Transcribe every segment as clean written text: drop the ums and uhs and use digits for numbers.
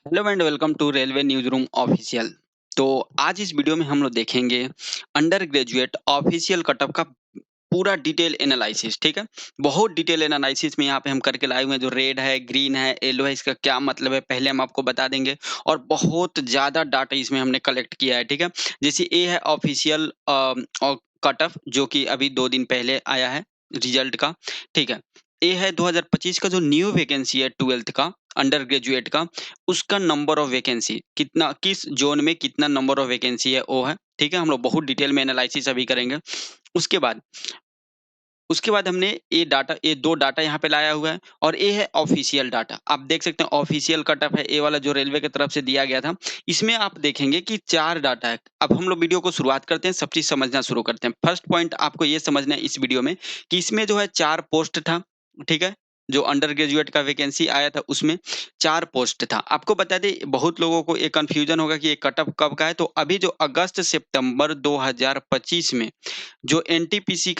Hello and welcome to railway news room official. तो आज इस वीडियो में हम लोग देखेंगे अंडर ग्रेजुएट ऑफिशियल कटअप का पूरा डिटेल एनालिसिस। ठीक है, बहुत डिटेल एनालिसिस में यहाँ पे हम करके लाए हुए हैं। जो रेड है, ग्रीन है, येलो है, इसका क्या मतलब है पहले हम आपको बता देंगे। और बहुत ज़्यादा डाटा इसमें हमने कलेक्ट किया है। ठीक है, जैसे ए है ऑफिशियल कटअप जो कि अभी 2 दिन पहले आया है रिजल्ट का। ठीक है, ए है 2025 का जो न्यू वैकेंसी है 12th का अंडर ग्रेजुएट का, उसका नंबर ऑफ वैकेंसी कितना, किस जोन में कितना नंबर ऑफ वैकेंसी है वो है। ठीक है, हम लोग बहुत डिटेल में एनालिसिस अभी करेंगे। उसके बाद उसके बाद हमने ये 2 डाटा यहाँ पे लाया हुआ है और ये है ऑफिशियल डाटा। आप देख सकते हैं ऑफिशियल कटअप है, ये वाला जो रेलवे की तरफ से दिया गया था। इसमें आप देखेंगे कि 4 डाटा है। अब हम लोग वीडियो को शुरुआत करते हैं, सब चीज़ समझना शुरू करते हैं। फर्स्ट पॉइंट आपको ये समझना है इस वीडियो में कि इसमें जो है 4 पोस्ट था। ठीक है? जो अंडर ग्रेजुएट का वैकेंसी आया था उसमें 4 पोस्ट था। आपको बता दें, बहुत लोगों को ये कन्फ्यूजन होगा कि ये कटअप कब का है, तो अभी जो अगस्त सितंबर 2025 में जो एनटीपीसी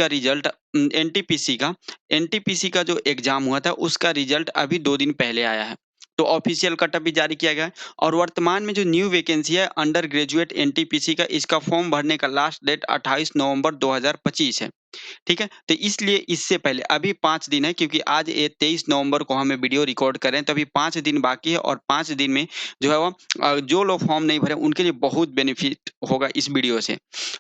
का जो एग्ज़ाम हुआ था, उसका रिज़ल्ट अभी 2 दिन पहले आया है। तो ऑफ़िशियल कट अभी जारी किया गया है और वर्तमान में जो न्यू वैकेंसी है अंडर ग्रेजुएट एनटीपीसी का, इसका फ़ॉर्म भरने का लास्ट डेट 28 नवंबर 2025 है। ठीक है? तो इसलिए इससे पहले अभी 5 दिन है, क्योंकि आज ये 23 नवंबर को हमें वीडियो रिकॉर्ड कर रहे हैं, तो अभी 5 दिन बाकी है और 5 दिन में जो है वो जो लोग फॉर्म नहीं भरे उनके लिए बहुत बेनिफिट होगा इस वीडियो से।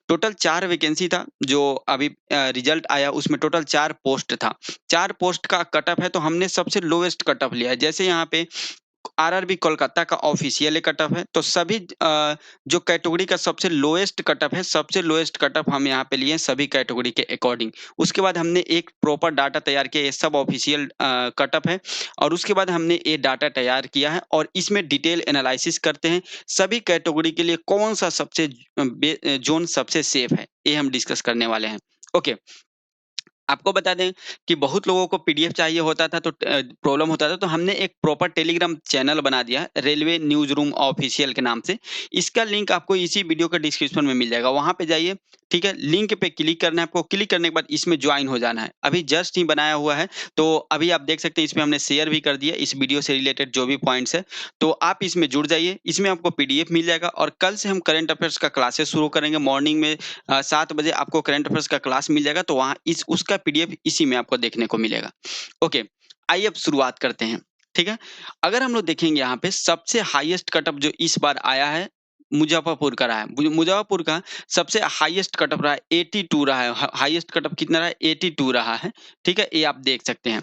टोटल 4 वैकेंसी था जो अभी रिजल्ट आया, उसमें टोटल 4 पोस्ट था। 4 पोस्ट का कट ऑफ है तो हमने सबसे लोएस्ट कट ऑफ लिया है। जैसे यहाँ पे आरआरबी कोलकाता का ऑफिशियल कट ऑफ है, तो सभी जो कैटेगरी का सबसे लोएस्ट कट ऑफ है, सबसे लोएस्ट कट ऑफ हम यहाँ पे लिए हैं सभी कैटेगरी के अकॉर्डिंग। उसके बाद हमने एक प्रॉपर डाटा तैयार किया, ये सब ऑफिशियल कट ऑफ है और उसके बाद हमने ये डाटा तैयार किया है और इसमें डिटेल एनालिसिस करते हैं सभी कैटेगरी के लिए कौन-सा सबसे ज़ोन सबसे सेफ है, ये हम डिस्कस करने वाले हैं। ओके। आपको बता दें कि बहुत लोगों को पीडीएफ चाहिए होता था, तो प्रॉब्लम होता था, तो हमने एक प्रॉपर टेलीग्राम चैनल बना दिया है रेलवे न्यूज़ रूम ऑफिशियल के नाम से। इसका लिंक आपको इसी वीडियो के डिस्क्रिप्शन में मिल जाएगा, वहाँ पे जाइए। ठीक है, लिंक पे क्लिक करना है आपको, क्लिक करने के बाद इसमें ज्वाइन हो जाना है। अभी जस्ट ही बनाया हुआ है, तो अभी आप देख सकते हैं इसमें हमने शेयर भी कर दिया इस वीडियो से रिलेटेड जो भी पॉइंट्स है। तो आप इसमें जुड़ जाइए, इसमें आपको पीडीएफ मिल जाएगा और कल से हम करंट अफेयर्स का क्लासेस शुरू करेंगे। मॉर्निंग में 7 बजे आपको करंट अफेयर्स का क्लास मिल जाएगा, तो वहाँ इस उसका पीडीएफ इसी में आपको देखने को मिलेगा। ओके, आइए अब शुरुआत करते हैं। ठीक है? अगर हम लोग देखेंगे यहाँ पे सबसे हाईएस्ट कटऑफ जो इस बार आया है, मुजफ्फरपुर का रहा है। मुजफ्फरपुर का सबसे हाईएस्ट कटऑफ रहा है 82 रहा है। हाईएस्ट कटऑफ कितना रहा है? 82 रहा है। ठीक है? ये आप देख सकते हैं।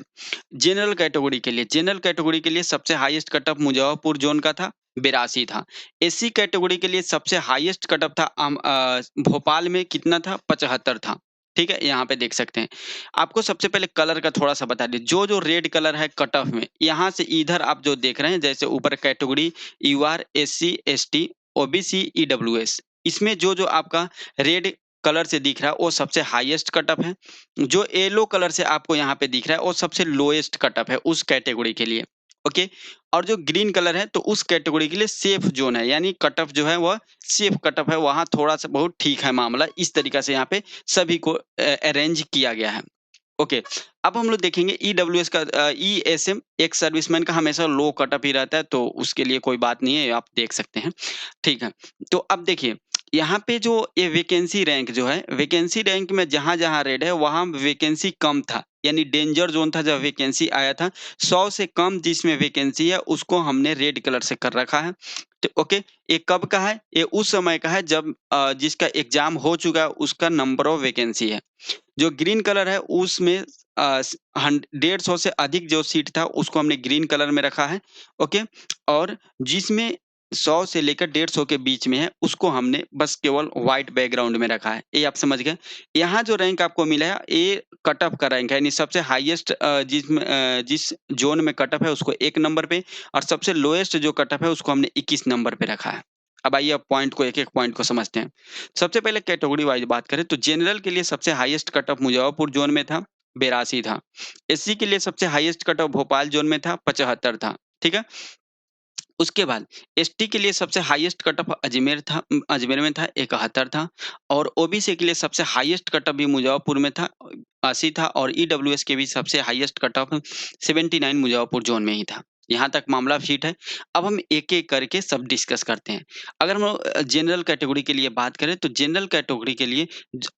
जनरल कैटेगरी के लिए सबसे हाईएस्ट कटऑफ मुजफ्फरपुर ज़ोन का था, 82 था। एससी कैटेगरी के लिए सबसे हाईएस्ट कटऑफ था भोपाल में, कितना था? 75 था। ठीक है? यहाँ पे देख सकते हैं। आपको सबसे पहले कलर का थोड़ा-सा बता दें, जो रेड कलर है कट ऑफ में, यहाँ से इधर आप जो देख रहे हैं, जैसे ऊपर category UR, SC, ST, OBC, EWS, इसमें जो आपका रेड कलर से दिख रहा है वो सबसे हाईएस्ट कट ऑफ है। जो येलो कलर से आपको यहाँ पे दिख रहा है वो सबसे लोएस्ट कट ऑफ है उस कैटेगरी के लिए। ओके, और जो ग्रीन कलर है तो उस कैटेगरी के लिए सेफ ज़ोन है, यानी कट ऑफ जो है वह सेफ कट ऑफ है, वहाँ थोड़ा-सा बहुत ठीक है मामला। इस तरीक़ा से यहाँ पे सभी को अरेंज किया गया है। ओके, अब हम लोग देखेंगे ईडब्ल्यूएस का ईएसएम, एक सर्विसमैन का हमेशा लो कट ऑफ ही रहता है, तो उसके लिए कोई बात नहीं है, आप देख सकते हैं। ठीक है, तो अब देखिए यहाँ पे जो ये वैकेंसी रैंक जो है, वैकेंसी रैंक में जहाँ-जहाँ रेड है वहाँ वैकेंसी कम था, यानी डेंजर ज़ोन था जब वैकेंसी आया था। 100 से कम जिसमें वैकेंसी है उसको हमने रेड कलर से कर रखा है। तो ओके, ये कब का है? ये उस समय का है जब जिसका एग्ज़ाम हो चुका है उसका नंबर ऑफ वैकेंसी है। जो ग्रीन कलर है उसमें 150 से अधिक जो सीट था उसको हमने ग्रीन कलर में रखा है। ओके, और जिसमें 100 से लेकर 150 के बीच में है उसको हमने बस केवल व्हाइट बैकग्राउंड में रखा है। ये आप समझ गए। यहाँ जो रैंक आपको मिला है ये कट ऑफ का रैंक है, यानी सबसे हाईएस्ट जिस ज़ोन में कट ऑफ है उसको 1 नंबर पे और सबसे लोएस्ट जो कट ऑफ है उसको हमने 21 नंबर पे रखा है। अब आइए अब पॉइंट को एक-एक पॉइंट को समझते हैं। सबसे पहले कैटेगरी वाइज़ बात करें तो जनरल के लिए सबसे highest cut off Muzaffarpur zone में था, 82 था। एससी के लिए सबसे highest cut off Bhopal zone में था, 75 था। ठीक है? उसके बाद एसटी के लिए सबसे हाईएस्ट कट ऑफ अजमेर में था, 71 था और ओबीसी के लिए सबसे हाईएस्ट कट ऑफ भी मुज़फ्फरपुर में था, 80 था और ईडब्ल्यूएस के भी सबसे highest cut off 79 Muzaffarpur zone में ही था। यहाँ तक मामला फिट है। अब हम एक-एक करके सब डिस्कस करते हैं। अगर हम जनरल कैटेगरी के लिए बात करें तो जनरल कैटेगरी के लिए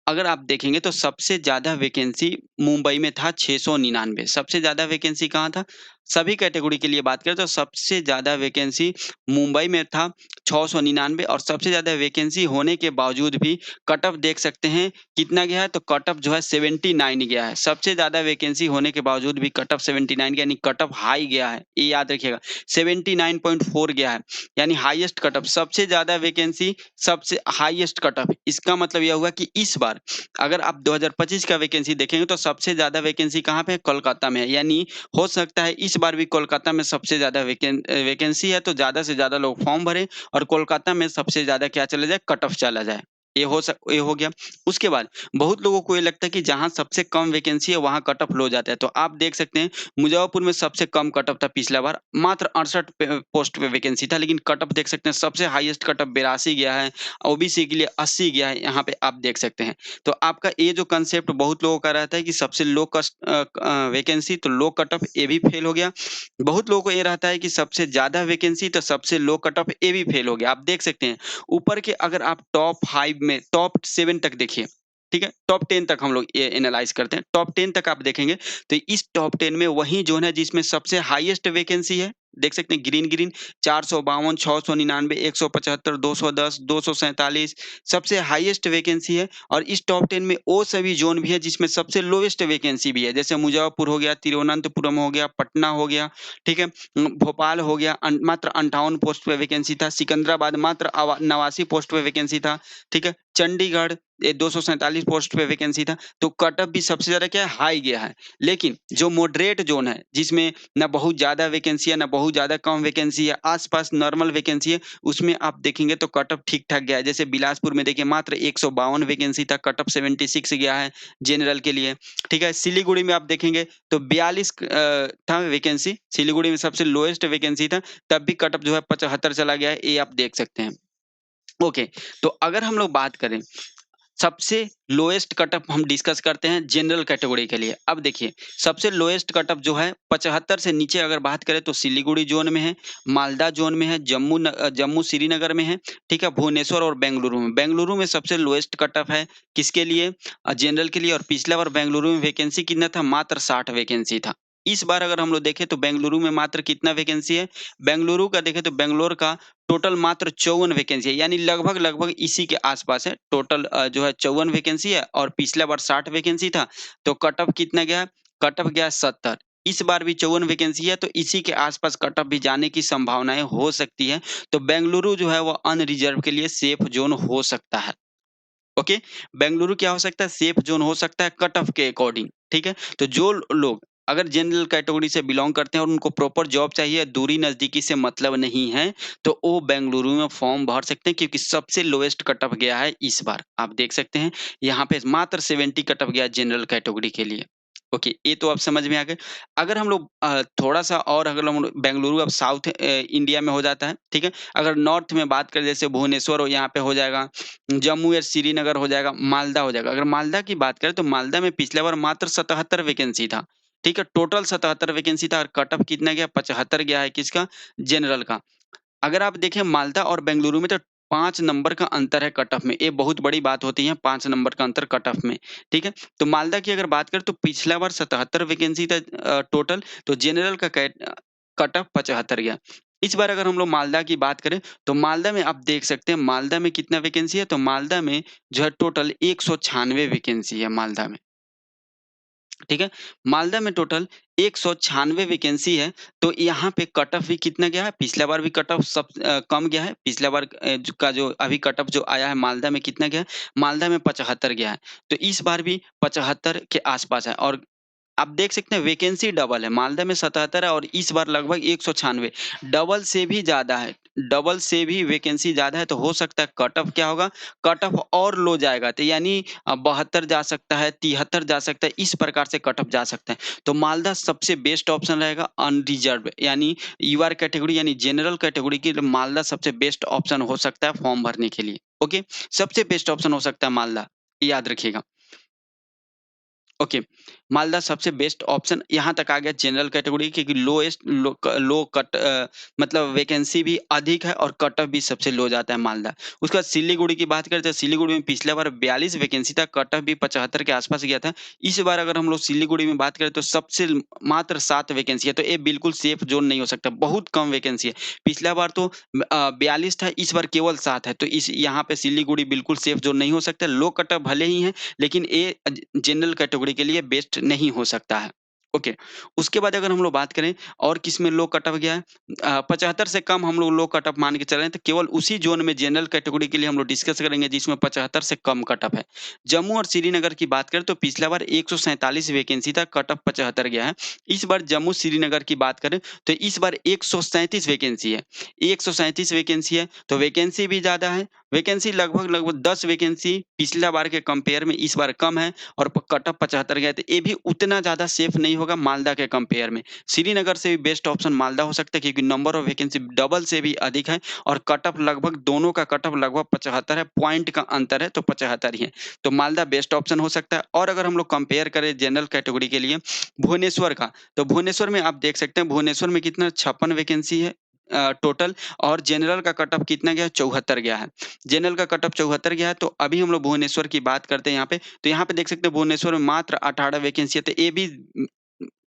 अगर आप देखेंगे तो सबसे ज़्यादा वैकेंसी मुंबई में था 699। सबसे ज़्यादा वैकेंसी कहाँ था? सभी कैटेगरी के लिए बात करें तो सबसे ज़्यादा वैकेंसी मुंबई में था 699 और सबसे ज़्यादा वैकेंसी होने के बावजूद भी कट ऑफ देख सकते हैं कितना गया है, तो कट ऑफ जो है 79 गया है। सबसे ज़्यादा वैकेंसी होने के बावजूद भी कट ऑफ 79 यानी कट ऑफ हाई गया है, ये याद रखिएगा। 79.4 गया है, यानी हाईएस्ट कट ऑफ। सबसे ज़्यादा वैकेंसी, सबसे हाईएस्ट कट ऑफ। इसका मतलब यह हुआ कि इस बार अगर आप 2025 का वैकेंसी देखेंगे तो सबसे ज़्यादा वैकेंसी कहाँ पे है? कोलकाता में है। यानी हो सकता है इस बार भी कोलकाता में सबसे ज़्यादा वैकेंसी है, तो ज़्यादा से ज़्यादा लोग फॉर्म भरें और कोलकाता में सबसे ज़्यादा क्या चला जाए? कट ऑफ चला जाए। ये हो गया। उसके बाद बहुत लोगों को ये लगता है कि जहाँ सबसे कम वैकेंसी है वहाँ कट ऑफ लो जाता है। तो आप देख सकते हैं मुज़फ्फरपुर में सबसे कम कट ऑफ था पिछला बार, मात्र 68 पोस्ट पे वैकेंसी था, लेकिन कट ऑफ देख सकते हैं सबसे हाईएस्ट कट ऑफ 82 गया है, ओबीसी के लिए 80 गया है, यहाँ पे आप देख सकते हैं। तो आपका ये जो कांसेप्ट बहुत लोगों का रहता है कि सबसे लो वैकेंसी तो लो कट ऑफ, ये भी फेल हो गया। बहुत लोगों को ये रहता है कि सबसे ज़्यादा वैकेंसी तो सबसे लो कट ऑफ, ये भी फेल हो गया। आप देख सकते हैं ऊपर के अगर आप टॉप 5 में टॉप 7 तक देखिए, ठीक है? टॉप 10 तक हम लोग ये एनालाइज़ करते हैं। टॉप 10 तक आप देखेंगे तो इस टॉप 10 में वही ज़ोन है जिसमें सबसे हाईएस्ट वैकेंसी है। देख सकते हैं ग्रीन 452, 699, 175, 210, 247 सबसे हाईएस्ट वैकेंसी है। और इस टॉप 10 में वो सभी ज़ोन भी है जिसमें सबसे लोएस्ट वैकेंसी भी है। जैसे मुज़फ्फरपुर हो गया, तिरुवनंतपुरम हो गया, पटना हो गया, ठीक है? भोपाल हो गया, मात्र 58 पोस्ट पे वैकेंसी था। सिकंदराबाद मात्र 89 पोस्ट पे वैकेंसी था, ठीक है? चंडीगढ़ 247 पोस्ट पे वैकेंसी था। तो कट ऑफ भी सबसे ज़्यादा क्या है? हाई गया है। लेकिन जो मॉडरेट ज़ोन है, जिसमें ना बहुत ज़्यादा वैकेंसी है, ना बहुत ज़्यादा कम वैकेंसी है, आस-पास नॉर्मल वैकेंसी है, उसमें आप देखेंगे तो कट ऑफ ठीक-ठाक गया है। जैसे बिलासपुर में देखिए मात्र 152 वैकेंसी था, कट ऑफ 76 गया है जनरल के लिए, ठीक है? सिलीगुड़ी में आप देखेंगे तो 42 था वैकेंसी, सिलीगुड़ी में सबसे लोएस्ट वैकेंसी था, तब भी कट ऑफ जो है 75 चला गया है, ये आप देख सकते हैं। ओके, तो अगर हम लोग बात करें सबसे लोएस्ट कट ऑफ, हम डिस्कस करते हैं जनरल कैटेगरी के लिए। अब देखिए सबसे लोएस्ट कट ऑफ जो है 75 से नीचे अगर बात करें तो सिलीगुड़ी ज़ोन में है, मालदा ज़ोन में है, जम्मू श्रीनगर में है, ठीक है? भुवनेश्वर और बेंगलुरु में। बेंगलुरु में सबसे लोएस्ट कट ऑफ है, किसके लिए? जनरल के लिए। और पिछला बार बेंगलुरु में वैकेंसी कितना था? मात्र 60 वैकेंसी था। इस बार अगर हम लोग देखें तो बेंगलुरु में मात्र कितना वैकेंसी है? बेंगलुरु का देखें तो बेंगलोर का टोटल मात्र 54 वैकेंसी है, यानी लगभग-लगभग इसी के आस-पास है। टोटल जो है 54 वैकेंसी है और पिछला बार 60 वैकेंसी था, तो कट ऑफ कितना गया? कट ऑफ गया 70। इस बार भी 54 वैकेंसी है, तो इसी के आस-पास कट ऑफ भी जाने की संभावनाएँ हो सकती है। तो बेंगलुरु जो है वो अनरिजर्व के लिए सेफ ज़ोन हो सकता है। ओके, बेंगलुरु क्या हो सकता है? सेफ ज़ोन हो सकता है कट ऑफ के अकॉर्डिंग, ठीक है? तो जो लोग अगर जनरल कैटेगरी से बिलॉन्ग करते हैं और उनको प्रॉपर जॉब चाहिए, दूरी नज़दीकी से मतलब नहीं है, तो वो बेंगलुरु में फॉर्म भर सकते हैं क्योंकि सबसे लोएस्ट कट ऑफ गया है इस बार। आप देख सकते हैं यहाँ पे मात्र 70 कट ऑफ गया जनरल कैटेगरी के लिए। ओके, ये तो अब समझ में आ गए। अगर हम लोग थोड़ा-सा और अगर हम लोग बेंगलुरु अब साउथ इंडिया में हो जाता है, ठीक है? अगर नॉर्थ में बात करें जैसे भुवनेश्वर हो, यहाँ पे हो जाएगा जम्मू या श्रीनगर हो जाएगा, मालदा हो जाएगा। अगर मालदा की बात करें तो मालदा में पिछले बार मात्र 77 वैकेंसी था, ठीक है? टोटल 77 वैकेंसी था और कट ऑफ कितना गया? 75 गया है किसका? जनरल का। अगर आप देखें मालदा और बेंगलुरु में तो 5 नंबर का अंतर है कट ऑफ में। ये बहुत बड़ी बात होती है 5 नंबर का अंतर कट ऑफ में, ठीक है? तो मालदा की अगर बात करें तो पिछला बार 77 वैकेंसी था टोटल, तो जनरल का कट ऑफ 75 गया। इस बार अगर हम लोग मालदा की बात करें तो मालदा में आप देख सकते हैं मालदा में कितना वैकेंसी है? तो मालदा में जो है टोटल 196 वैकेंसी है मालदा में। ठीक है? मालदा में टोटल 196 वैकेंसी है, तो यहाँ पे कट ऑफ भी कितना गया है? पिछला बार भी कट ऑफ कम गया है। पिछला बार जो अभी कट ऑफ जो आया है मालदा में कितना गया है? मालदा में 75 गया है। तो इस बार भी 75 के आस-पास है और आप देख सकते हैं वैकेंसी डबल है, मालदा में 77 है और इस बार लगभग 196 डबल से भी ज़्यादा है, डबल से भी वैकेंसी ज़्यादा है तो हो सकता है कट ऑफ क्या होगा? कट ऑफ और लो जाएगा तो यानी 72 जा सकता है, 73 जा सकता है, इस प्रकार से कट ऑफ जा सकता है। तो मालदा सबसे बेस्ट ऑप्शन रहेगा अनरिजर्व्ड यानी यूआर कैटेगरी यानी जनरल कैटेगरी के लिए मालदा सबसे बेस्ट ऑप्शन हो सकता है फॉर्म भरने के लिए। ओके? सबसे बेस्ट ऑप्शन हो सकता है मालदा, याद रखिएगा। ओके, मालदा सबसे बेस्ट ऑप्शन यहाँ तक आ गया जनरल कैटेगरी क्योंकि लो कट मतलब वैकेंसी भी अधिक है और कट ऑफ भी सबसे लो जाता है मालदा। उसके बाद सिलीगुड़ी की बात करें तो सिलीगुड़ी में पिछले बार 42 वैकेंसी था, कट ऑफ भी 75 के आसपास गया था। इस बार अगर हम लोग सिलीगुड़ी में बात करें तो सबसे मात्र 7 वैकेंसी है, तो ये बिल्कुल सेफ ज़ोन नहीं हो सकता, बहुत कम वैकेंसी है। पिछला बार तो 42 था, इस बार केवल 7 है, तो इस यहाँ पे सिलीगुड़ी बिल्कुल सेफ ज़ोन नहीं हो सकता। लो कट ऑफ भले ही है लेकिन ये जनरल कैटेगरी के लिए बेस्ट नहीं हो सकता है। ओके, उसके बाद अगर हम लोग बात करें और किसमें लो कट ऑफ गया है 75 से कम हम लोग लो कट ऑफ मान के चल रहे हैं, तो केवल उसी ज़ोन में जनरल कैटेगरी के लिए हम लोग डिस्कस करेंगे जिसमें 75 से कम कट ऑफ है। जम्मू और श्रीनगर की बात करें तो पिछला बार 147 वैकेंसी था, कट ऑफ 75 गया है। इस बार जम्मू श्रीनगर की बात करें तो इस बार 137 वैकेंसी है। 137 वैकेंसी है, तो वैकेंसी भी ज़्यादा है। वैकेंसी लगभग 10 वैकेंसी पिछला बार के कंपेयर में इस बार कम है और कट ऑफ 75 गया, तो ये भी उतना ज़्यादा सेफ नहीं होगा मालदा के कंपेयर में। श्रीनगर से भी बेस्ट ऑप्शन मालदा हो सकता है क्योंकि नंबर ऑफ वैकेंसी डबल से भी अधिक है और कट ऑफ लगभग दोनों का कट ऑफ लगभग 75 है, पॉइंट का अंतर है तो 75 ही है। तो मालदा बेस्ट ऑप्शन हो सकता है। और अगर हम लोग कंपेयर करें जनरल कैटेगरी के लिए भुवनेश्वर का, तो भुवनेश्वर में आप देख सकते हैं भुवनेश्वर में कितना 56 वैकेंसी है टोटल, और जनरल का कट ऑफ कितना गया है 74 गया है। जनरल का कट ऑफ 74 गया है, तो अभी हम लोग भुवनेश्वर की बात करते हैं यहाँ पे, तो यहाँ पे देख सकते हैं भुवनेश्वर में मात्र 18 वैकेंसी है, तो ये भी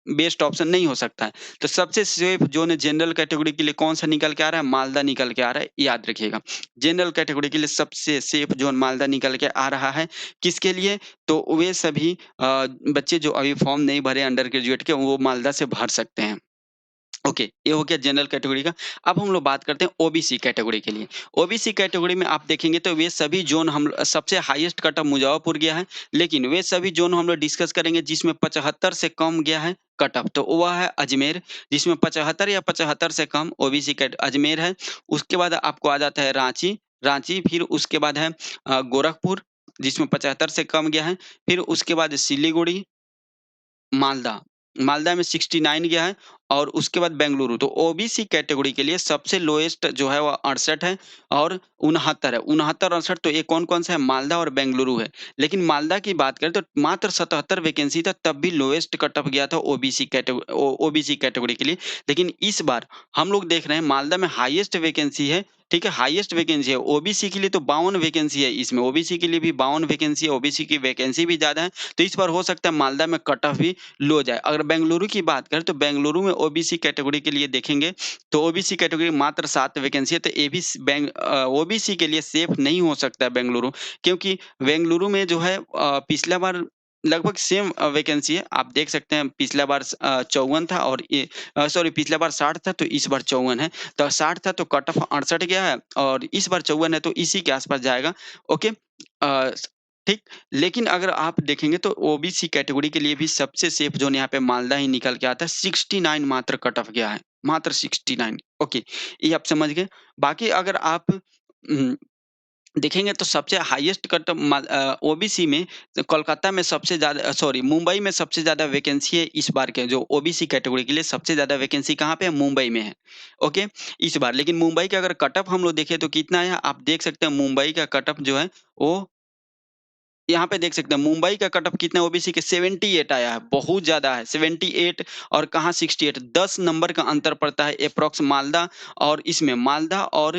बेस्ट ऑप्शन नहीं हो सकता है। तो सबसे सेफ जोन जनरल कैटेगरी के लिए कौन-सा निकल के आ रहा है? मालदा निकल के आ रहा है, याद रखिएगा। जनरल कैटेगरी के लिए सबसे सेफ जोन मालदा निकल के आ रहा है। किसके लिए? तो वे सभी बच्चे जो अभी फॉर्म नहीं भरे अंडर ग्रेजुएट के, वो मालदा से भर सकते हैं। ओके, ये हो गया जनरल कैटेगरी का। अब हम लोग बात करते हैं ओबीसी कैटेगरी के लिए। ओबीसी कैटेगरी में आप देखेंगे तो वे सभी ज़ोन हम सबसे हाईएस्ट कट ऑफ मुज़फ्फरपुर गया है, लेकिन वे सभी ज़ोन हम लोग डिस्कस करेंगे जिसमें 75 से कम गया है कट ऑफ, तो वह है अजमेर, जिसमें 75 या 75 से कम ओबीसी कैट अजमेर है। उसके बाद आपको आ जाता है रांची फिर उसके बाद है गोरखपुर, जिसमें 75 से कम गया है। फिर उसके बाद सिलीगुड़ी, मालदा, मालदा में 69 गया है और उसके बाद बेंगलुरु। तो ओबीसी कैटेगरी के लिए सबसे लोएस्ट जो है वो 68 है और 69 है। 69-68 तो ये कौन-कौन सा है? मालदा और बेंगलुरु है। लेकिन मालदा की बात करें तो मात्र 77 वैकेंसी था, तब भी लोएस्ट कट ऑफ गया था ओबीसी कैटेगरी के लिए। लेकिन इस बार हम लोग देख रहे हैं मालदा में हाईएस्ट वैकेंसी है, ठीक है? हाईएस्ट वैकेंसी है। ओबीसी के लिए तो 52 वैकेंसी है इसमें, ओबीसी के लिए भी 52 वैकेंसी है, ओबीसी की वैकेंसी भी ज़्यादा है। तो इस बार हो सकता है मालदा में कट ऑफ भी लो जाए। अगर बेंगलुरु की बात करें तो बेंगलुरु में ओबीसी कैटेगरी के लिए देखेंगे तो ओबीसी कैटेगरी मात्र 7 वैकेंसी है, तो ये भी ओबीसी के लिए सेफ नहीं हो सकता है बेंगलुरु, क्योंकि बेंगलुरु में जो है पिछला बार लगभग सेम वैकेंसी है। आप देख सकते हैं पिछला बार 54 था और ये सॉरी पिछला बार 60 था तो इस बार 54 है। तो 60 था तो कट ऑफ 68 गया है और इस बार 54 है तो इसी के आसपास जाएगा। ओके ठीक। लेकिन अगर आप देखेंगे तो ओबीसी कैटेगरी के लिए भी सबसे सेफ ज़ोन यहाँ पे मालदा ही निकल के आता है, 69 मात्र कट ऑफ गया है, मात्र 69। ओके, ये आप समझ गए। बाकी अगर आप देखेंगे तो सबसे हाईएस्ट कट ऑफ ओबीसी में कोलकाता में सबसे ज़्यादा सॉरी मुंबई में सबसे ज़्यादा वैकेंसी है इस बार के जो ओबीसी कैटेगरी के लिए सबसे ज़्यादा वैकेंसी कहाँ पे है? मुंबई में है। ओके, इस बार लेकिन मुंबई का अगर कट ऑफ हम लोग देखें तो कितना है? आप देख सकते हैं मुंबई का कट ऑफ जो है वो यहाँ पे देख सकते हैं मुंबई का कट ऑफ कितना ओबीसी के 78 आया है, बहुत ज़्यादा है 78 और कहाँ 68 10 नंबर का अंतर पड़ता है एप्रॉक्स मालदा और इसमें मालदा और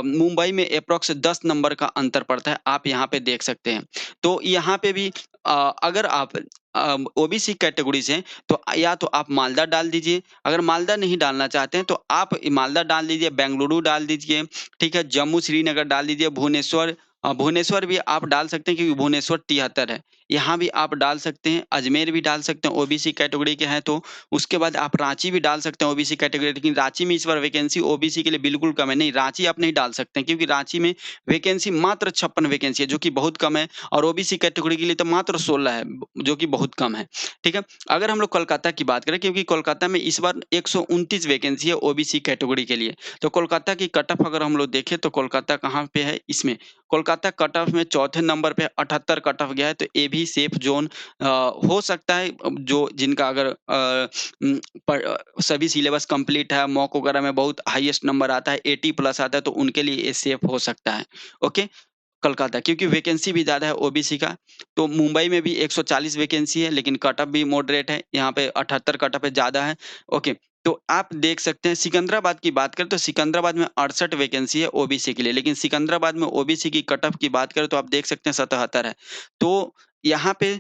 मुंबई में एप्रॉक्स 10 नंबर का अंतर पड़ता है, आप यहाँ पे देख सकते हैं। तो यहाँ पे भी अगर आप ओबीसी कैटेगरी से तो या तो आप मालदा डाल दीजिए, अगर मालदा नहीं डालना चाहते हैं तो आप मालदा डाल दीजिए, बेंगलुरु डाल दीजिए, ठीक है? जम्मू श्रीनगर डाल दीजिए, भुवनेश्वर भी आप डाल सकते हैं क्योंकि भुवनेश्वर 73 है। यहाँ भी आप डाल सकते हैं, अजमेर भी डाल सकते हैं ओबीसी कैटेगरी के हैं तो। उसके बाद आप रांची भी डाल सकते हैं ओबीसी कैटेगरी, लेकिन रांची में इस बार वैकेंसी ओबीसी के लिए बिल्कुल कम है। नहीं, रांची आप नहीं डाल सकते हैं क्योंकि रांची में वैकेंसी मात्र 56 वैकेंसी है जो कि बहुत कम है और ओबीसी कैटेगरी के लिए तो मात्र 16 है जो कि बहुत कम है। ठीक है? अगर हम लोग कोलकाता की बात करें क्योंकि कोलकाता में इस बार 129 वैकेंसी है ओबीसी कैटेगरी के लिए। तो कोलकाता की कट ऑफ अगर हम लोग देखें तो कोलकाता कहाँ पे है इसमें? कोलकाता कट ऑफ में चौथे नंबर पे 78 कट ऑफ गया है, तो ये भी सेफ ज़ोन हो सकता है जो जिनका अगर सभी सिलेबस कंप्लीट है, मॉक वगैरह में बहुत हाईएस्ट नंबर आता है, 80 प्लस आता है, तो उनके लिए ये सेफ हो सकता है। ओके? कलकत्ता, क्योंकि वैकेंसी भी ज़्यादा है ओबीसी का। तो मुंबई में भी 140 वैकेंसी है, लेकिन कट ऑफ भी मॉडरेट है, यहाँ पे 78 कट ऑफ है, ज़्यादा है। ओके, तो आप देख सकते हैं सिकंदराबाद की बात करें तो सिकंदराबाद में 68 वैकेंसी है ओबीसी के लिए, लेकिन सिकंदराबाद में ओबीसी की कट ऑफ की बात करें तो आप देख सकते हैं 77 है। तो यहाँ पे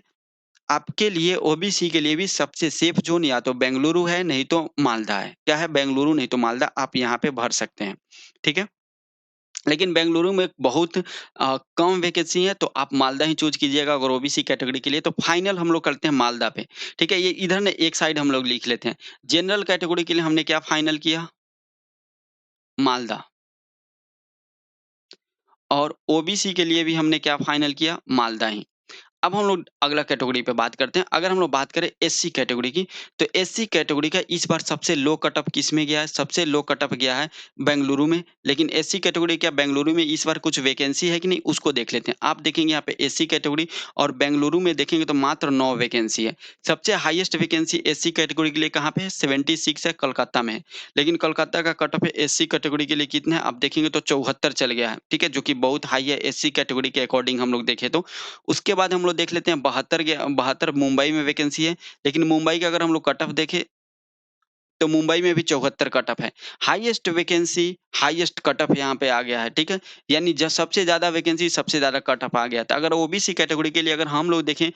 आपके लिए ओबीसी के लिए भी सबसे सेफ ज़ोन या तो बेंगलुरु है, नहीं तो मालदा है। क्या है? बेंगलुरु नहीं तो मालदा, आप यहाँ पे भर सकते हैं। ठीक है? लेकिन बेंगलुरु में बहुत कम वैकेंसी है, तो आप मालदा ही चूज़ कीजिएगा अगर ओबीसी कैटेगरी के लिए, तो फाइनल हम लोग करते हैं मालदा पे। ठीक है? ये इधर ना एक साइड हम लोग लिख लेते हैं। जनरल कैटेगरी के लिए हमने क्या फाइनल किया? मालदा। और ओबीसी के लिए भी हमने क्या फाइनल किया? मालदा ही। अब हम लोग अगला कैटेगरी पे बात करते हैं। अगर हम लोग बात करें एससी कैटेगरी की, तो एससी कैटेगरी का इस बार सबसे लो कट ऑफ किसमें गया है? सबसे लो कट ऑफ गया है बेंगलुरु में। लेकिन एससी कैटेगरी क्या बेंगलुरु में इस बार कुछ वैकेंसी है कि नहीं, उसको देख लेते हैं। आप देखेंगे यहाँ पे एससी कैटेगरी और बेंगलुरु में देखेंगे तो मात्र 9 वैकेंसी है। सबसे हाईएस्ट वैकेंसी एससी कैटेगरी के लिए कहाँ पे है? 76 है, कलकत्ता में है। लेकिन कलकत्ता का कट ऑफ है एससी कैटेगरी के लिए कितना है? आप देखेंगे तो 74 चल गया है। ठीक है? जो कि बहुत हाई है एससी कैटेगरी के अकॉर्डिंग हम लोग देखें तो। उसके बाद हम लोग देख लेते हैं 72 मुंबई में वैकेंसी है, लेकिन मुंबई का अगर हम लोग कट ऑफ देखें, तो मुंबई में भी 74 कट ऑफ है। Highest vacancy, highest cut off यहाँ पे आ गया है, ठीक है? यानी ज सबसे ज़्यादा वैकेंसी, सबसे ज़्यादा कट ऑफ आ गया था। अगर ओबीसी कैटेगरी के लिए अगर हम लोग देखें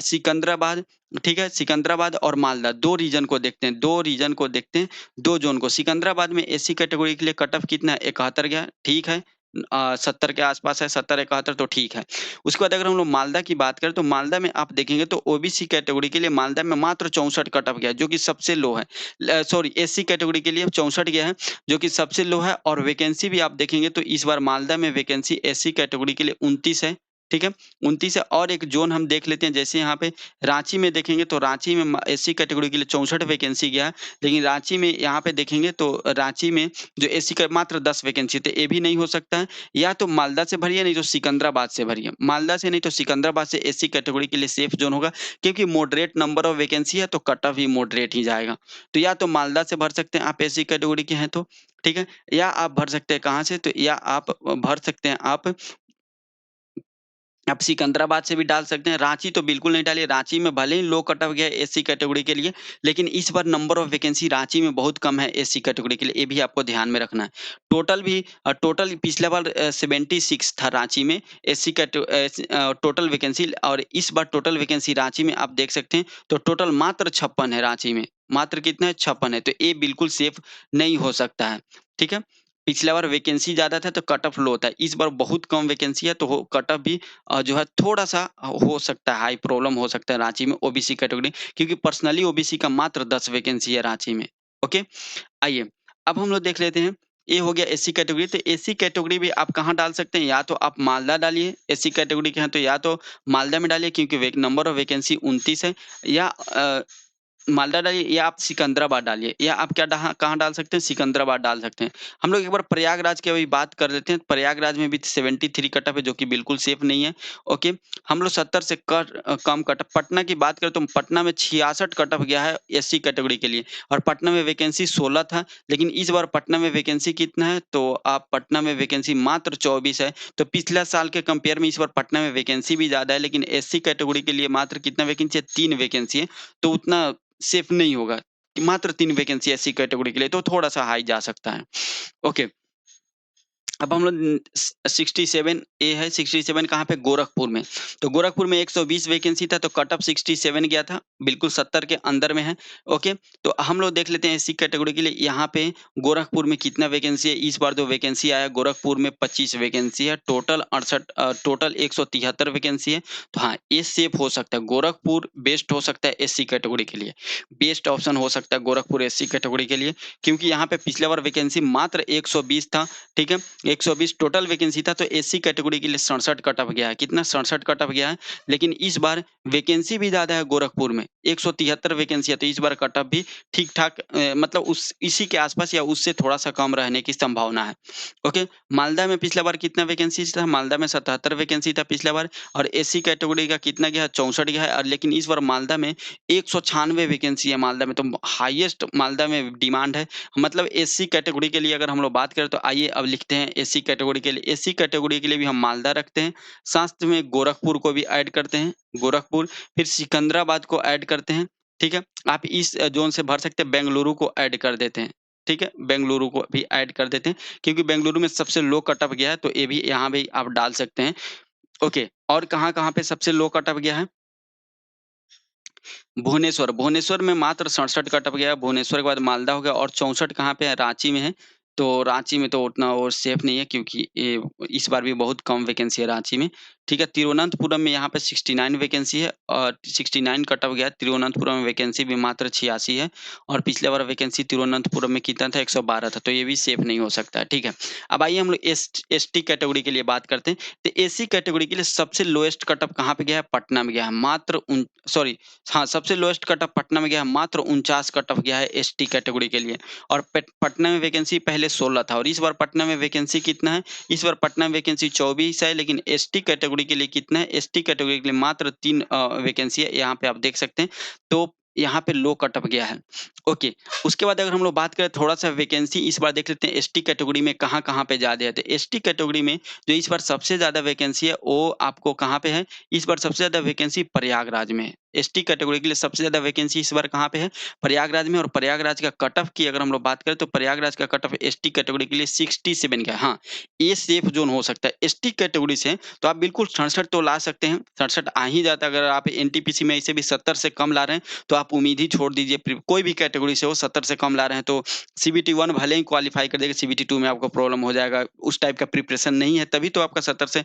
सिकंदराबाद, ठीक है? सिकंदराबाद और मालदा 2 रीजन को देखते हैं, 2 रीजन को देखते हैं, 2 ज़ोन को। सिकंदराबाद में एससी कैटेगरी के लिए कट ऑफ कितना है? 71 गया, ठीक है। 70 के आसपास है, 70-71 तो ठीक है। उसके बाद अगर हम लोग मालदा की बात करें, तो मालदा में आप देखेंगे तो ओबीसी कैटेगरी के लिए मालदा में मात्र 64 कट ऑफ गया है, जो कि सबसे लो है। सॉरी, एससी कैटेगरी के लिए 64 गया है, जो कि सबसे लो है। और वैकेंसी भी आप देखेंगे तो इस बार मालदा में वैकेंसी एससी कैटेगरी के लिए 29 है, ठीक है? 29 है। और एक ज़ोन हम देख लेते हैं, जैसे यहाँ पे रांची में देखेंगे तो रांची में एससी कैटेगरी के लिए 64 वैकेंसी गया है, लेकिन रांची में यहाँ पे देखेंगे तो रांची में जो एससी का मात्र 10 वैकेंसी, तो ये भी नहीं हो सकता है। या तो मालदा से भरिए, नहीं तो सिकंदराबाद से भरिए। मालदा से नहीं तो सिकंदराबाद से एससी कैटेगरी के लिए सेफ ज़ोन होगा, क्योंकि मॉडरेट नंबर ऑफ वैकेंसी है, तो कट ऑफ भी मॉडरेट ही जाएगा। तो या तो मालदा से भर सकते हैं आप एससी कैटेगरी के हैं तो, ठीक है? या आप भर सकते हैं कहाँ से? तो या आप भर सकते हैं आप सिकंदराबाद से भी डाल सकते हैं। रांची तो बिल्कुल नहीं डालिए, रांची में भले ही लो कट ऑफ गया है एससी कैटेगरी के लिए, लेकिन इस बार नंबर ऑफ वैकेंसी रांची में बहुत कम है एससी कैटेगरी के लिए, ये भी आपको ध्यान में रखना है। टोटल पिछला बार 76 था रांची में टोटल वैकेंसी, और इस बार टोटल वैकेंसी रांची में आप देख सकते हैं, तो टोटल मात्र 56 है रांची में। मात्र कितना है? 56 है, तो ये बिल्कुल सेफ नहीं हो सकता है, ठीक है? पिछला बार वैकेंसी ज़्यादा था तो कट ऑफ लो था। इस बार बहुत कम वैकेंसी है, तो हो कट ऑफ भी जो है थोड़ा-सा हो सकता है, हाई प्रॉब्लम हो सकता है रांची में ओबीसी कैटेगरी, क्योंकि पर्सनली ओबीसी का मात्र 10 वैकेंसी है रांची में। ओके, आइए अब हम लोग देख लेते हैं। ये हो गया एससी कैटेगरी, तो एससी कैटेगरी भी आप कहाँ डाल सकते हैं? या तो आप मालदा डालिए, एससी कैटेगरी के हैं तो या तो मालदा में डालिए, क्योंकि नंबर ऑफ वैकेंसी 29 है। या मालदा डालिए, या आप सिकंदराबाद डालिए, या आप क्या डहा कहाँ डाल सकते हैं? सिकंदराबाद डाल सकते हैं। हम लोग एक बार प्रयागराज की अभी बात कर लेते हैं। प्रयागराज में भी 73 कट ऑफ है, जो कि बिल्कुल सेफ नहीं है। ओके, हम लोग 70 से कम कट ऑफ। पटना की बात करें तो पटना में 66 कट ऑफ गया है एससी कैटेगरी के लिए, और पटना में वैकेंसी 16 था, लेकिन इस बार पटना में वैकेंसी कितना है? तो आप पटना में वैकेंसी मात्र 24 है। तो पिछला साल के कंपेयर में इस बार पटना में वैकेंसी भी ज़्यादा है, लेकिन एससी कैटेगरी के लिए मात्र कितना वैकेंसी है? 3 वैकेंसी है। तो उतना सेफ नहीं होगा, कि मात्र 3 वैकेंसी एससी कैटेगरी के लिए, तो थोड़ा-सा हाई जा सकता है। ओके। अब हम लोग 67 ए है, 67 कहाँ पे? गोरखपुर में। तो गोरखपुर में 120 वैकेंसी था, तो कट ऑफ 67 गया था, बिल्कुल 70 के अंदर में है। ओके, तो हम लोग देख लेते हैं एससी कैटेगरी के लिए यहाँ पे गोरखपुर में कितना वैकेंसी है। इस बार जो वैकेंसी आया गोरखपुर में 25 वैकेंसी है, टोटल 173 वैकेंसी है। तो हाँ, ये सेफ हो सकता है, गोरखपुर बेस्ट हो सकता है एससी कैटेगरी के लिए। बेस्ट ऑप्शन हो सकता है गोरखपुर एससी कैटेगरी के लिए, क्योंकि यहाँ पे पिछला बार वैकेंसी मात्र 120 था, ठीक है? 120 टोटल वैकेंसी था, तो एससी कैटेगरी के लिए 67 कट ऑफ गया है। कितना? 67 कट ऑफ गया है। लेकिन इस बार वैकेंसी भी ज़्यादा है गोरखपुर में, 173 वैकेंसी है, तो इस बार कट ऑफ भी ठीक-ठाक मतलब उस इसी के आसपास या उससे थोड़ा-सा कम रहने की संभावना है। ओके, मालदा में पिछला बार कितना वैकेंसी था? मालदा में 77 वैकेंसी था पिछला बार, और एससी कैटेगरी का कितना गया है? 64 गया है, और लेकिन इस बार मालदा में 196 वैकेंसी है मालदा में, तो हाईएस्ट मालदा में डिमांड है। मतलब एससी कैटेगरी के लिए अगर हम लोग बात करें, तो आइए अब लिखते हैं एससी कैटेगरी के लिए। एससी कैटेगरी के लिए भी हम मालदा रखते हैं, साथ में गोरखपुर को भी ऐड करते हैं, गोरखपुर, फिर सिकंदराबाद को ऐड करते हैं, ठीक है? आप इस ज़ोन से भर सकते हैं, बेंगलुरु को ऐड कर देते हैं, ठीक है? बेंगलुरु को भी ऐड कर देते हैं, क्योंकि बेंगलुरु में सबसे लो कट ऑफ गया है, तो ये भी यहाँ भी आप डाल सकते हैं। ओके, और कहाँ-कहाँ पे सबसे लो कट ऑफ गया है? भुवनेश्वर, भुवनेश्वर में मात्र 67 कट ऑफ गया है, भुवनेश्वर के बाद मालदा हो गया और 64 कहाँ पे है? रांची में है। तो रांची में तो उतना वो सेफ नहीं है, क्योंकि ये इस बार भी बहुत कम वैकेंसी है रांची में, ठीक है? तिरुवनंतपुरम में यहाँ पे 69 वैकेंसी है और 69 कट ऑफ गया है। तिरुवनंतपुरम में वैकेंसी भी मात्र 86 है और पिछले बार वैकेंसी तिरुवनंतपुरम में कितना था? 112 था, तो ये भी सेफ नहीं हो सकता है, ठीक है? अब आइए हम लोग एसटी कैटेगरी के लिए बात करते हैं। तो एसी कैटेगरी के लिए सबसे लोएस्ट कट ऑफ कहाँ पे गया है? पटना में गया है, मात्र सॉरी, हाँ, सबसे लोएस्ट कट ऑफ पटना में गया है, मात्र 49 कट ऑफ गया है एसटी कैटेगरी के लिए। और पटना में वैकेंसी पहले 16 था और इस बार पटना में वैकेंसी कितना है? इस बार पटना में वैकेंसी 24 है, लेकिन एसटी कैटेगरी के लिए कितना है? एसटी कैटेगरी के लिए मात्र 3 वैकेंसी है, यहाँ पे आप देख सकते हैं। तो यहाँ पे लो कट ऑफ गया है। ओके, उसके बाद अगर हम लोग बात करें थोड़ा-सा वैकेंसी इस बार देख लेते हैं एसटी कैटेगरी में कहाँ-कहाँ पे ज़्यादा है। तो एसटी कैटेगरी में जो इस बार सबसे ज़्यादा वैकेंसी है, वो आपको कहाँ पे है? इस बार सबसे ज़्यादा वैकेंसी प्रयागराज में है। एसटी कैटेगरी के लिए सबसे ज़्यादा वैकेंसी इस बार कहाँ पे है? प्रयागराज में। और प्रयागराज का कट ऑफ की अगर हम लोग बात करें तो प्रयागराज का कट ऑफ एसटी कैटेगरी के लिए 67 का है। हाँ, ये सेफ ज़ोन हो सकता है। एसटी कैटेगरी से तो आप बिल्कुल 67 तो ला सकते हैं, 67 आ ही जाता है। अगर आप एनटीपीसी में इसे भी 70 से कम ला रहे हैं, तो आप उम्मीद ही छोड़ दीजिए। कोई भी कैटेगरी से हो 70 से कम ला रहे हैं तो सीबीटी 1 भले ही क्वालीफाई कर देगा, सीबीटी 2 में आपको प्रॉब्लम हो जाएगा। उस टाइप का प्रिपरेशन नहीं है, तभी तो आपका 70 से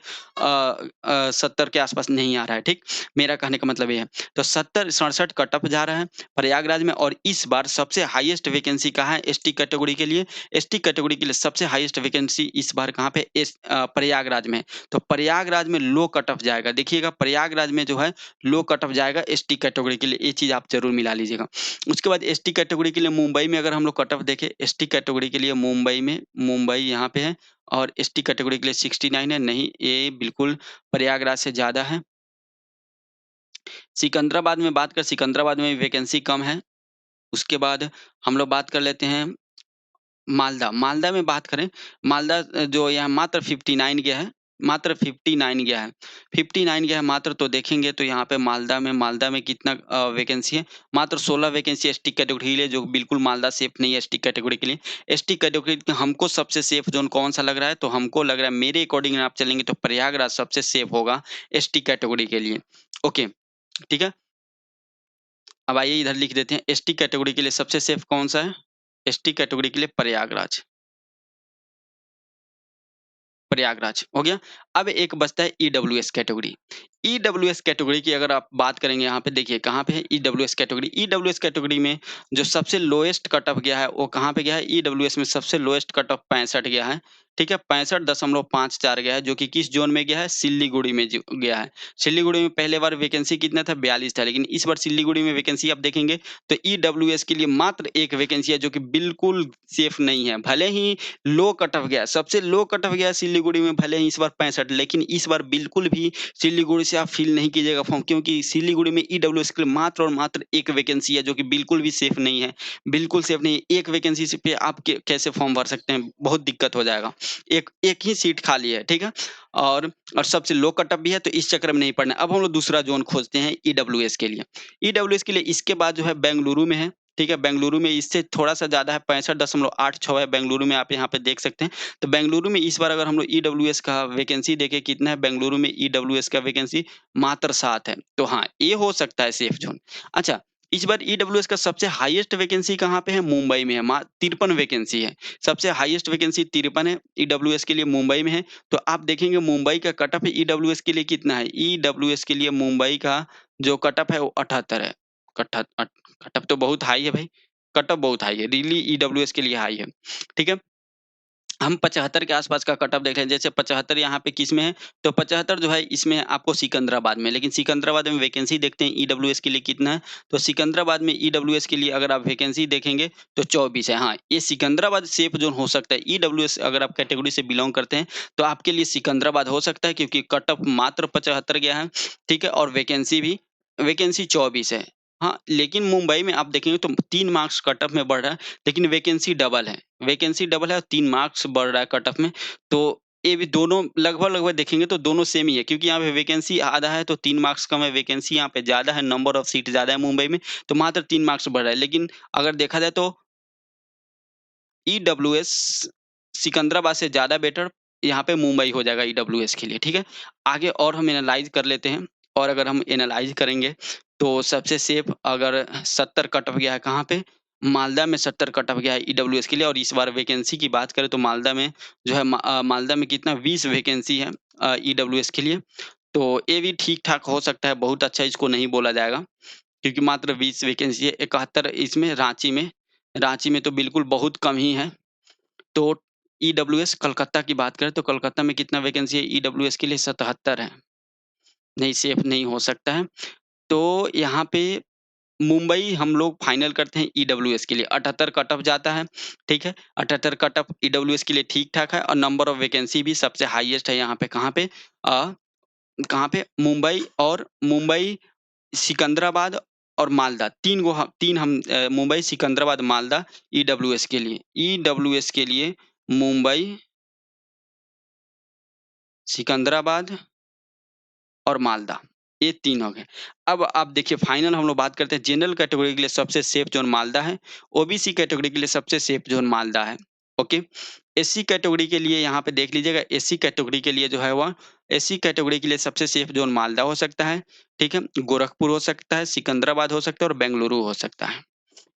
70 के आस-पास नहीं आ रहा है, ठीक? मेरा कहने का मतलब ये है। तो 70-67 कट ऑफ जा रहा है प्रयागराज में और इस बार सबसे हाईएस्ट वैकेंसी कहाँ है एसटी कैटेगरी के लिए? एसटी कैटेगरी के लिए सबसे हाईएस्ट वैकेंसी इस बार कहाँ पे? प्रयागराज में है। तो प्रयागराज में लो कट ऑफ जाएगा। देखिएगा प्रयागराज में जो है लो कट ऑफ जाएगा एसटी कैटेगरी के लिए, ये चीज़ आप ज़रूर मिला लीजिएगा। उसके बाद एसटी कैटेगरी के लिए मुंबई में अगर हम लोग कट ऑफ देखें, एसटी कैटेगरी के लिए मुंबई यहाँ पे है और एसटी कैटेगरी के लिए 69 है। नहीं, ये बिल्कुल प्रयागराज से ज़्यादा है। सिकंदराबाद में बात करें, सिकंदराबाद में वैकेंसी कम है। उसके बाद हम लोग बात कर लेते हैं मालदा, मालदा में बात करें, मालदा जो यहाँ मात्र 59 गया है, मात्र 59 गया है, 59 गया है मात्र। तो देखेंगे तो यहाँ पे मालदा में कितना वैकेंसी है? मात्र 16 वैकेंसी एसटी कैटेगरी के लिए, जो बिल्कुल मालदा सेफ नहीं है एसटी कैटेगरी के लिए। एसटी कैटेगरी में हमको सबसे सेफ ज़ोन कौन-सा लग रहा है? तो हमको लग रहा है, मेरे अकॉर्डिंग आप चलेंगे तो प्रयागराज सबसे सेफ होगा एसटी कैटेगरी के लिए। ओके, ठीक है? अब आइए इधर लिख देते हैं एसटी कैटेगरी के लिए सबसे सेफ कौन-सा है? एसटी कैटेगरी के लिए प्रयागराज। प्रयागराज हो गया। अब एक बचता है ईडब्ल्यूएस कैटेगरी। ईडब्ल्यूएस कैटेगरी की अगर आप बात करेंगे, यहाँ पे देखिए कहाँ पे है ईडब्ल्यूएस कैटेगरी। ईडब्ल्यूएस कैटेगरी में जो सबसे लोएस्ट कट ऑफ गया है वो कहाँ पे गया है? ईडब्ल्यूएस में सबसे लोएस्ट कट ऑफ 65 गया है, ठीक है? 65.54 गया है, जो कि किस ज़ोन में गया है? सिल्लीगुड़ी में जो गया है। सिल्लीगुड़ी में पहले बार वैकेंसी कितना था? 42 था, लेकिन इस बार सिल्लीगुड़ी में वैकेंसी आप देखेंगे तो ईडब्ल्यूएस के लिए मात्र 1 वैकेंसी है, जो कि बिल्कुल सेफ नहीं है। भले ही लो कट ऑफ गया है, सबसे लो कट ऑफ गया है सिल्लीगुड़ी में, भले ही इस बार 65, लेकिन इस बार बिल्कुल भी सिल्लीगुड़ी से आप फ़िल नहीं कीजिएगा फॉर्म, क्योंकि सिल्लीगुड़ी में ईडब्ल्यूएस के लिए मात्र और मात्र 1 वैकेंसी है, जो कि बिल्कुल भी सेफ नहीं है, बिल्कुल सेफ नहीं है। 1 वैकेंसी से पे आप कैसे फॉर्म भर सकते हैं? बहुत दिक्कत हो जाएगा। एक ही सीट खाली है, ठीक है? और सबसे लो कट ऑफ भी है, तो इस चक्कर में नहीं पड़ना है। अब हम लोग दूसरा ज़ोन खोजते हैं ईडब्ल्यूएस के लिए। ईडब्ल्यूएस के लिए इसके बाद जो है बेंगलुरु में है, ठीक है? बेंगलुरु में इससे थोड़ा-सा ज़्यादा है, 65.86 है बेंगलुरु में, आप यहाँ पे देख सकते हैं। तो बेंगलुरु में इस बार अगर हम लोग ईडब्ल्यूएस का वैकेंसी देखें कितना है, बेंगलुरु में ईडब्ल्यूएस का वैकेंसी मात्र 7 है। तो हाँ, ये हो सकता है सेफ ज़ोन। अच्छा, इस बार ईडब्ल्यूएस का सबसे हाईएस्ट वैकेंसी कहाँ पे है? मुंबई में है, 53 वैकेंसी है। सबसे हाईएस्ट वैकेंसी 53 है, ईडब्ल्यूएस के लिए मुंबई में है। तो आप देखेंगे मुंबई का कट ऑफ ईडब्ल्यूएस के लिए कितना है? ईडब्ल्यूएस के लिए मुंबई का जो कट ऑफ है वो 78 है। कट ऑफ तो बहुत हाई है भाई, कट ऑफ बहुत हाई है, रियली ईडब्ल्यूएस के लिए हाई है, ठीक है? हम 75 के आस-पास का कट ऑफ देख रहे हैं, जैसे 75 यहाँ पे किसमें है? तो 75 जो है इसमें आपको सिकंदराबाद में, लेकिन सिकंदराबाद में वैकेंसी देखते हैं ईडब्ल्यूएस के लिए कितना है? तो सिकंदराबाद में ईडब्ल्यूएस के लिए अगर आप वैकेंसी देखेंगे तो 24 है। हाँ, ये सिकंदराबाद सेफ ज़ोन हो सकता है। ईडब्ल्यूएस अगर आप कैटेगरी से बिलॉन्ग करते हैं, तो आपके लिए सिकंदराबाद हो सकता है, क्योंकि कट ऑफ मात्र 75 गया है, ठीक है? और वैकेंसी 24 है। हाँ, लेकिन मुंबई में आप देखेंगे तो 3 मार्क्स कट ऑफ में बढ़ रहा है, लेकिन वैकेंसी डबल है। वैकेंसी डबल है और 3 मार्क्स बढ़ रहा है कट ऑफ में। तो ये भी दोनों लगभग-लगभग देखेंगे तो दोनों सेम ही है, क्योंकि यहाँ पे वैकेंसी आधा है तो 3 मार्क्स कम है, वैकेंसी यहाँ पे ज़्यादा है, नंबर ऑफ सीट ज़्यादा है मुंबई में, तो मात्र 3 मार्क्स बढ़ रहा है। लेकिन अगर देखा जाए तो ईडब्ल्यूएस सिकंदराबाद से ज़्यादा बेटर यहाँ पे मुंबई हो जाएगा ईडब्ल्यूएस के लिए, ठीक है? आगे और हम एनालाइज़ कर लेते हैं, और अगर हम एनालाइज़ करेंगे तो सबसे सेफ अगर 70 कट ऑफ गया है कहाँ पे? मालदा में 70 कट ऑफ गया है ईडब्ल्यूएस के लिए, और इस बार वैकेंसी की बात करें तो मालदा में जो है मालदा में कितना 20 वैकेंसी है ईडब्ल्यूएस के लिए। तो ये भी ठीक-ठाक हो सकता है, बहुत अच्छा इसको नहीं बोला जाएगा, क्योंकि मात्र 20 वैकेंसी है, 71 इसमें रांची में तो बिल्कुल बहुत कम ही है। तो ईडब्ल्यूएस कलकत्ता की बात करें तो कलकत्ता में कितना वैकेंसी है ईडब्ल्यूएस के लिए? 77 है। नहीं, सेफ नहीं हो सकता है। तो यहाँ पे मुंबई हम लोग फाइनल करते हैं ईडब्ल्यूएस के लिए। 78 कट ऑफ जाता है, ठीक है? 78 कट ऑफ ईडब्ल्यूएस के लिए ठीक-ठाक है, और नंबर ऑफ वैकेंसी भी सबसे हाईएस्ट है यहाँ पे कहाँ पे? कहाँ पे? मुंबई, सिकंदराबाद और मालदा, 3 हम मुंबई, सिकंदराबाद, मालदा ईडब्ल्यूएस के लिए। ईडब्ल्यूएस के लिए मुंबई, सिकंदराबाद और मालदा, ये 3 हो गए। अब आप देखिए फाइनल हम लोग बात करते हैं जनरल कैटेगरी के लिए सबसे सेफ ज़ोन मालदा है, ओबीसी कैटेगरी के लिए सबसे सेफ ज़ोन मालदा है, ओके। एससी कैटेगरी के लिए यहाँ पे देख लीजिएगा, एससी कैटेगरी के लिए जो है वह एससी कैटेगरी के लिए सबसे सेफ ज़ोन मालदा हो सकता है, ठीक है? गोरखपुर हो सकता है, सिकंदराबाद हो सकता है और बेंगलुरु हो सकता है।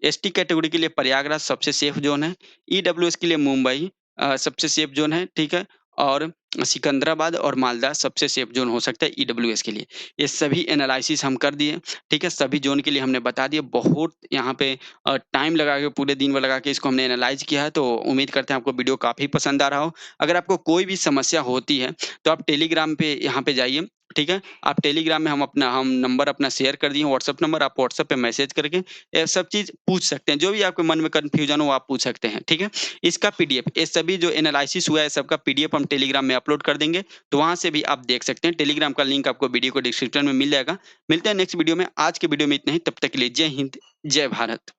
एसटी कैटेगरी के लिए प्रयागराज सबसे सेफ ज़ोन है, ईडब्ल्यूएस के लिए मुंबई सबसे सेफ ज़ोन है, ठीक है? और सिकंदराबाद और मालदा सबसे सेफ ज़ोन हो सकता है ईडब्ल्यूएस के लिए। ये सभी एनालिसिस हम कर दिए, ठीक है? सभी ज़ोन के लिए हमने बता दिया, बहुत यहाँ पे टाइम लगा के पूरे दिन भर लगा के इसको हमने एनालाइज़ किया है, तो उम्मीद करते हैं आपको वीडियो काफ़ी पसंद आ रहा हो। अगर आपको कोई भी समस्या होती है, तो आप टेलीग्राम पे यहाँ पे जाइए, ठीक है? आप टेलीग्राम में हम नंबर अपना शेयर कर दिए हैं, व्हाट्सएप नंबर, आप व्हाट्सएप पे मैसेज करके ये सब चीज़ पूछ सकते हैं, जो भी आपके मन में कन्फ्यूज़न हो आप पूछ सकते हैं, ठीक है? इसका पीडीएफ, ये सभी जो एनालिसिस हुआ है सबका पीडीएफ हम टेलीग्राम में अपलोड कर देंगे, तो वहाँ से भी आप देख सकते हैं। टेलीग्राम का लिंक आपको वीडियो को डिस्क्रिप्शन में मिल जाएगा। मिलते हैं नेक्स्ट वीडियो में, आज के वीडियो में इतना ही, तब तक के लिए जय हिंद, जय भारत।